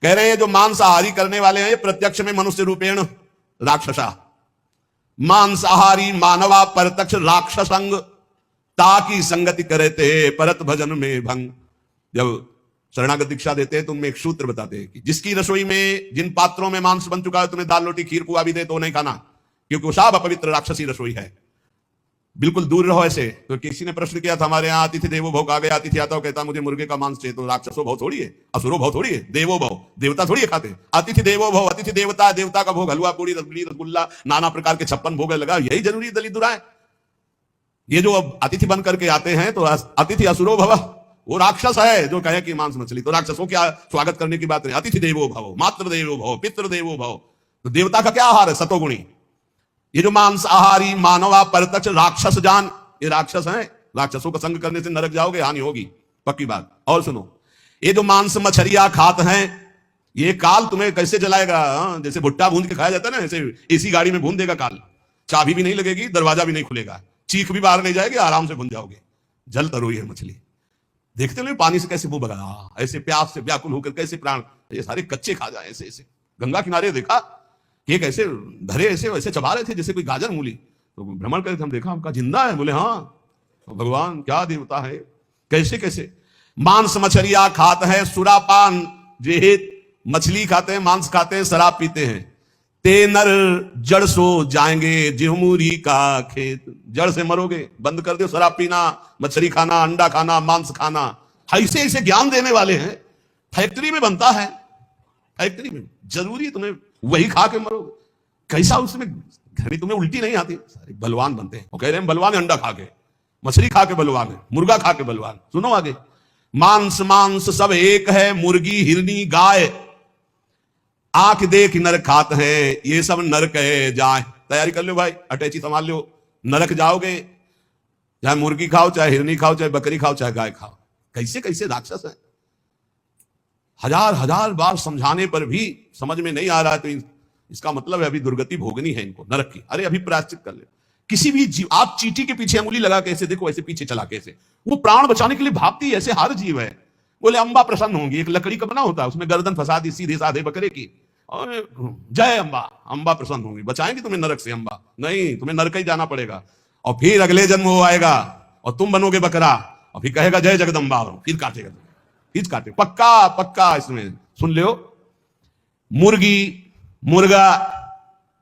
कह रहे हैं जो मांसाहारी करने वाले हैं ये प्रत्यक्ष में मनुष्य रूपेण राक्षसा, मांसाहारी मानवा प्रत्यक्ष राक्षसंग ताकि संगति करे थे परत भजन में भंग। जब शरणागत दीक्षा देते हैं तो उनमें एक सूत्र बताते हैं कि जिसकी रसोई में जिन पात्रों में मांस बन चुका है तुम्हें दाल रोटी खीर कुआ भी दे तो नहीं खाना, क्योंकि वो सब अपवित्र राक्षसी रसोई है, बिल्कुल दूर रहो ऐसे। तो किसी ने प्रश्न किया था हमारे यहाँ अतिथि देवो भव, आ गया अतिथि आता हो कहता मुझे मुर्गे का मांस चाहिए, तो राक्षसो भव थोड़ी है, असुरो भव थोड़ी है, देवो भव, देवता थोड़ी है खाते। अतिथि देवो भव, अतिथि देवता, देवता का भोग हलवा पूरी रसगुल्ली रसगुल्ला नाना प्रकार के 56 भोग लगा, यही जरूरी दलित दुराए। ये जो अब अतिथि बन करके आते हैं तो अतिथि असुरो भव, वो राक्षस है जो कहे कि मांस मछली, तो राक्षसों क्या स्वागत करने की बात नहीं। अतिथि देवो भव, मातृ देवो भव, पितृ देवो भव, तो देवता का क्या आहार है? सतोगुणी। ये जो मांसाहारी मानवा परतक्ष राक्षस जान, ये राक्षस हैं, राक्षसों का संग करने से नरक जाओगे, हानि होगी, पक्की बात। और सुनो, ये जो मांस मछलियां खाते हैं ये काल तुम्हें कैसे जलाएगा? जैसे भुट्टा भून के खाया जाता है ना, ऐसे एसी गाड़ी में भून देगा काल, चाबी भी नहीं लगेगी, दरवाजा भी नहीं खुलेगा, चीख भी बाहर नहीं जाएगी, आराम से भून जाओगे। जल तरोई है मछली, देखते नहीं पानी से कैसे मुंह बगा, ऐसे प्यास से व्याकुल होकर कैसे प्राण, ये सारे कच्चे खा जाए ऐसे ऐसे। गंगा किनारे देखा कि एक ऐसे धरे ऐसे वैसे चबा रहे थे जैसे कोई गाजर मूली, तो भ्रमण करके हम देखा, हमका जिंदा है, बोले हाँ भगवान क्या देवता है, कैसे कैसे। मांस मछलियां खाते हैं, सुरापान जेहित, मछली खाते हैं, मांस खाते हैं, शराब पीते हैं। ते नर जड़ सो जाएंगे जिहमूरी का खेत, जड़ से मरोगे, बंद कर दो शराब पीना, मछली खाना, अंडा खाना, मांस खाना। ऐसे ऐसे ज्ञान देने वाले हैं, फैक्ट्री में बनता है, फैक्ट्री में जरूरी तुम्हें वही खा के मरोगे। कैसा उसमें घड़ी तुम्हें उल्टी नहीं आती, सारे बलवान बनते हैं। वो कह रहे हैं बलवान अंडा खा के, मछली खा के बलवान है, मुर्गा खा के बलवान। सुनो आगे, मांस मांस सब एक है, मुर्गी हिरनी गाय, आंख देख नरक खाते हैं, ये सब नरक है जाए। तैयारी कर लो भाई, अटैची संभाल लो, नरक जाओगे। चाहे मुर्गी खाओ, चाहे हिरनी खाओ, चाहे बकरी खाओ, चाहे गाय खाओ। कैसे कैसे राक्षस है, हजार हजार बार समझाने पर भी समझ में नहीं आ रहा है, तो इसका मतलब है अभी दुर्गति भोगनी है इनको नरक की। अरे अभी प्रायश्चित कर ले। किसी भी जीव, आप चींटी के पीछे अंगुली लगा के ऐसे देखो, ऐसे पीछे चला के ऐसे, वो प्राण बचाने के लिए भागती है, ऐसे हर जीव है। बोले अंबा प्रसन्न होंगी, एक लकड़ी का बना होता है, उसमें गर्दन फंसा दी सीधे साधे बकरे की, और जय अंबा, अंबा प्रसन्न होंगी, बचाएंगे तुम्हें नरक से अंबा। नहीं, तुम्हें नरक ही जाना पड़ेगा, और फिर अगले जन्म वो आएगा और तुम बनोगे बकरा, और फिर कहेगा जय जगदम्बा, और फिर काटेगा, फिर काटे। पक्का पक्का इसमें सुन लो। मुर्गी मुर्गा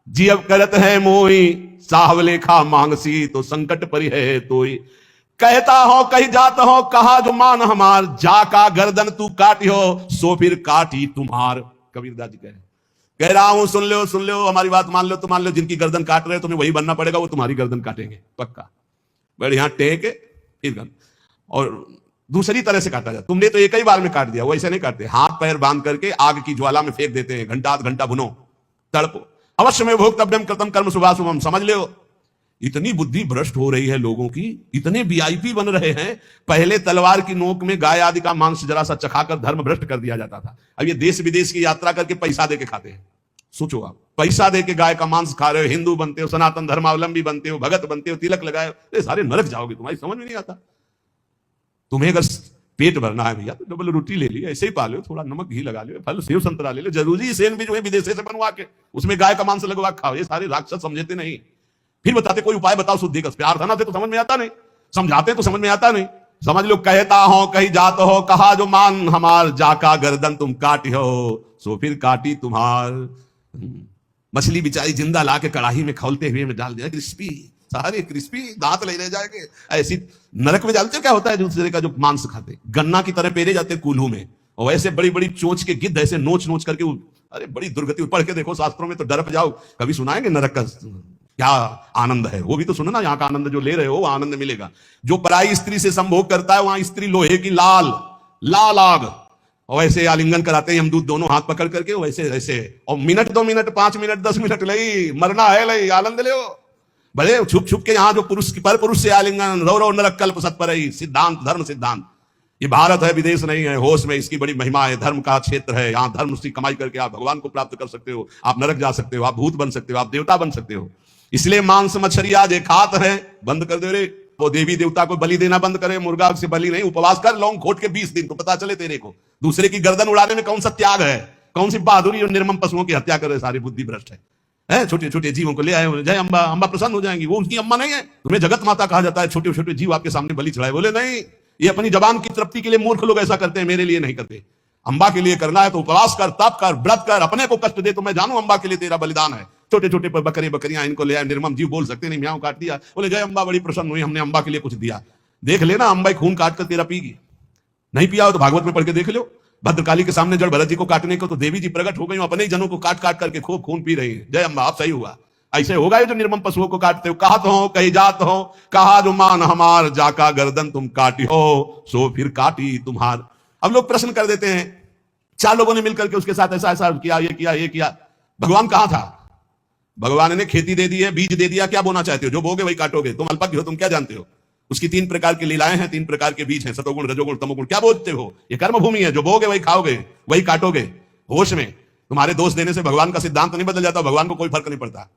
जीव करत है मोही, साहब लेखा मांगसी तो संकट परि है तोई। कहता हो कही जात हो, कहा जो मान हमार, जाका गर्दन तू काटी हो, सो फिर काटी तुम्हार। कबीरदास जी कह रहा हूं, सुन लो, हमारी बात मान लो, तो मान लो, जिनकी गर्दन काट रहे हो तुम्हें वही बनना पड़ेगा, वो तुम्हारी गर्दन काटेंगे पक्का। बढ़िया टेक फिर गर्दन, और दूसरी तरह से काटा जाता। तुमने तो एक ही बार में काट दिया, वो ऐसे नहीं काटते, हाथ पैर बांध करके आग की ज्वाला में फेंक देते हैं, घंटा आध घंटा भुनो, तड़पो। अवश्य में भोक्तव्यम कृतम कर्म शुभाशुभम। समझ लो, इतनी बुद्धि भ्रष्ट हो रही है लोगों की, इतने वीआईपी बन रहे हैं। पहले तलवार की नोक में गाय आदि का मांस जरा सा चखाकर धर्म भ्रष्ट कर दिया जाता था, अब ये देश विदेश की यात्रा करके पैसा दे के खाते हैं। सोचो आप, पैसा दे के गाय का मांस खा रहे हो, हिंदू बनते हो, सनातन धर्मावलंबी बनते हो, भगत बनते हो, तिलक लगाए, ये सारे नरक जाओगे, तुम्हारी समझ में नहीं आता। तुम्हें अगर पेट भरना है भैया तो डबल रोटी ले लियो, ऐसे ही पा लो, थोड़ा नमक घी लगा लियो, फल सेव संतरा ले लो, जरूरी सेन भी जो है विदेश से बनवा के उसमें गाय का मांस लगवा खाओ। ये सारे राक्षस समझते नहीं, फिर बताते कोई उपाय बताओ शुद्धि का। प्यार धनाते तो समझ में आता नहीं, समझाते तो समझ में आता नहीं। समझ लो, कहता हो कही जात हो, कहा जो मान हमार, जाका गर्दन तुम काटी हो, सो फिर काटी तुम्हार। मछली बेचारी जिंदा ला के कड़ाही में खौलते हुए में डाल दिया, क्रिस्पी, सारे क्रिस्पी, दांत ले रह जाएंगे। ऐसी नरक में जानते हो क्या होता है दूसरे का जो मांस खाते, गन्ना की तरह पेरे जाते कूल्हू में, और वैसे बड़ी बड़ी चोंच के गिद्ध ऐसे नोच नोच करके, अरे बड़ी दुर्गति। पढ़ के देखो शास्त्रों में तो डर जाओ, कभी सुनाएंगे नरक का क्या आनंद है, वो भी तो सुनो ना। यहाँ का आनंद जो ले रहे हो वो आनंद मिलेगा। जो पराई स्त्री से संभोग करता है, वहां स्त्री लोहे की लाल लाल आग, और वैसे आलिंगन कराते हैं यमदूत दोनों हाथ पकड़ करके, वैसे ऐसे, और मिनट 2 मिनट 5 मिनट 10 मिनट लई, मरना है लई, आनंद ले। भले छुप छुप के यहाँ जो पुरुष की पर पुरुष से आलिंगन, रौ रौ नरक कल्प सत्परई, सिद्धांत धर्म सिद्धांत। ये भारत है, विदेश नहीं है, होश में इसकी बड़ी महिमा है। धर्म का क्षेत्र है, यहाँ धर्म से कमाई करके आप भगवान को प्राप्त कर सकते हो, आप नरक जा सकते हो, आप भूत बन सकते हो, आप देवता बन सकते हो। इसलिए मांस मछलियां जे खात है, बंद कर दे रे। वो देवी देवता को बलि देना बंद करे, मुर्गा से बलि नहीं, उपवास कर लौंग खोट के 20 दिन, तो पता चले तेरे को दूसरे की गर्दन उड़ाने में कौन सा त्याग है, कौन सी बहादुरी और निर्मम पशुओं की हत्या करे, सारी बुद्धि भ्रष्ट है। छोटे छोटे जीवों को ले आए, जय अम्बा, अम्बा प्रसन्न हो जाएंगी। वो उसकी अम्मा नहीं है, तुम्हें जगत माता कहा जाता है। छोटे छोटे जीव आपके सामने बलि चढ़ाए, बोले नहीं, ये अपनी जबान की तृप्ति के लिए मूर्ख लोग ऐसा करते हैं, मेरे लिए नहीं करते। अम्बा के लिए करना है तो उपवास कर, तप कर, व्रत कर, अपने को कष्ट दे तो मैं जानू अम्बा के लिए तेरा बलिदान है। छोटे छोटे बकरियां इनको ले आए, निर्मम जीव बोल सकते नहीं, म्याऊं काट दिया, बोले जय अम्बा बड़ी प्रसन्न हुई, हमने अम्बा के लिए कुछ दिया। देख लेना अम्बा खून काट कर तेरा पीगी, नहीं पिया हो तो भागवत में पढ़ के देख लो। भद्रकाली के सामने जड़ भरत जी को काटने को तो देवी जी प्रकट हो गई, अपने ही जनों को काट काट करके खूब खून पी रही है। जय अम्बा, आप सही हुआ। ऐसे होगा ये जो निर्मम पशुओं को काटते हो। कहा तो हो कही जात हो, कहा जो मान हमार, जाका गर्दन तुम काटी हो, सो फिर काटी तुम्हार। अब लोग प्रश्न कर देते हैं, 4 लोगों ने मिलकर के उसके साथ ऐसा ऐसा किया, ये किया, ये किया। भगवान कहां था? भगवान ने खेती दे दी है, बीज दे दिया, क्या बोना चाहते हो? जो बोगे वही काटोगे। तुम अल्पज्ञ हो, तुम क्या जानते हो? उसकी 3 प्रकार की लीलाएं हैं, 3 प्रकार के बीज हैं, सतोगुण, रजोगुण, तमोगुण। क्या बोलते हो? ये कर्म भूमि है, जो बोगे वही खाओगे, वही काटोगे। होश में। तुम्हारे दोष देने से भगवान का सिद्धांत नहीं बदल जाता, भगवान को कोई फर्क नहीं पड़ता।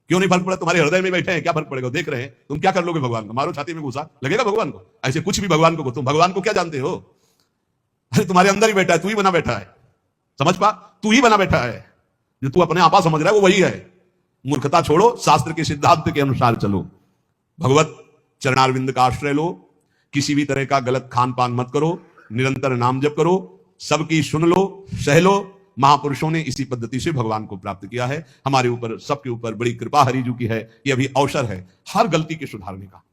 क्यों नहीं फर्क पड़ा? तुम्हारे हृदय में बैठे हैं, क्या फर्क पड़ेगा? देख रहे हैं, तुम क्या कर लोगे भगवान को? मारो छाती में घुसा, लगेगा भगवान को? ऐसे कुछ भी भगवान को, तुम भगवान को क्या जानते हो? अरे तुम्हारे अंदर ही बैठा है, तू ही बना बैठा है। समझ पा, तू ही बना बैठा है। जो तू अपने आपा समझ रहा है वो वही है। मूर्खता छोड़ो, शास्त्र के सिद्धांत के अनुसार चलो। भगवत चरणारविंद का आश्रय लो, किसी भी तरह का गलत खान पान मत करो, निरंतर नाम जप करो, सबकी सुन लो, सह लो। महापुरुषों ने इसी पद्धति से भगवान को प्राप्त किया है। हमारे ऊपर, सबके ऊपर बड़ी कृपा हरिजू की है। ये अभी अवसर है हर गलती के सुधारने का।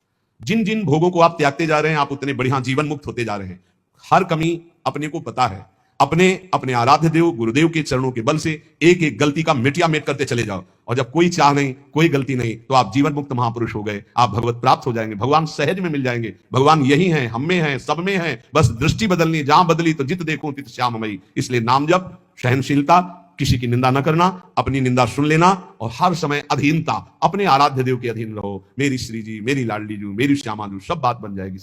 जिन जिन भोगों को आप त्यागते जा रहे हैं, आप उतने बढ़िया जीवन मुक्त होते जा रहे हैं। हर कमी अपने को पता है। अपने आराध्य देव गुरुदेव के चरणों के बल से एक एक गलती का मिटिया मेट करते चले जाओ। और जब कोई चाह नहीं, कोई गलती नहीं, तो आप जीवन मुक्त महापुरुष हो गए। आप भगवत प्राप्त हो जाएंगे, भगवान सहज में मिल जाएंगे। भगवान यही है, हम में है, सब में है। बस दृष्टि बदलनी, जहां बदली तो जित देखूं तित श्याममयी। इसलिए नाम जप, सहनशीलता, किसी की निंदा न करना, अपनी निंदा सुन लेना, और हर समय अधीनता, अपने आराध्य देव के अधीन रहो। मेरी श्री जी, मेरी लाडली जू, मेरी श्यामा जू, सब बात बन जाएगी।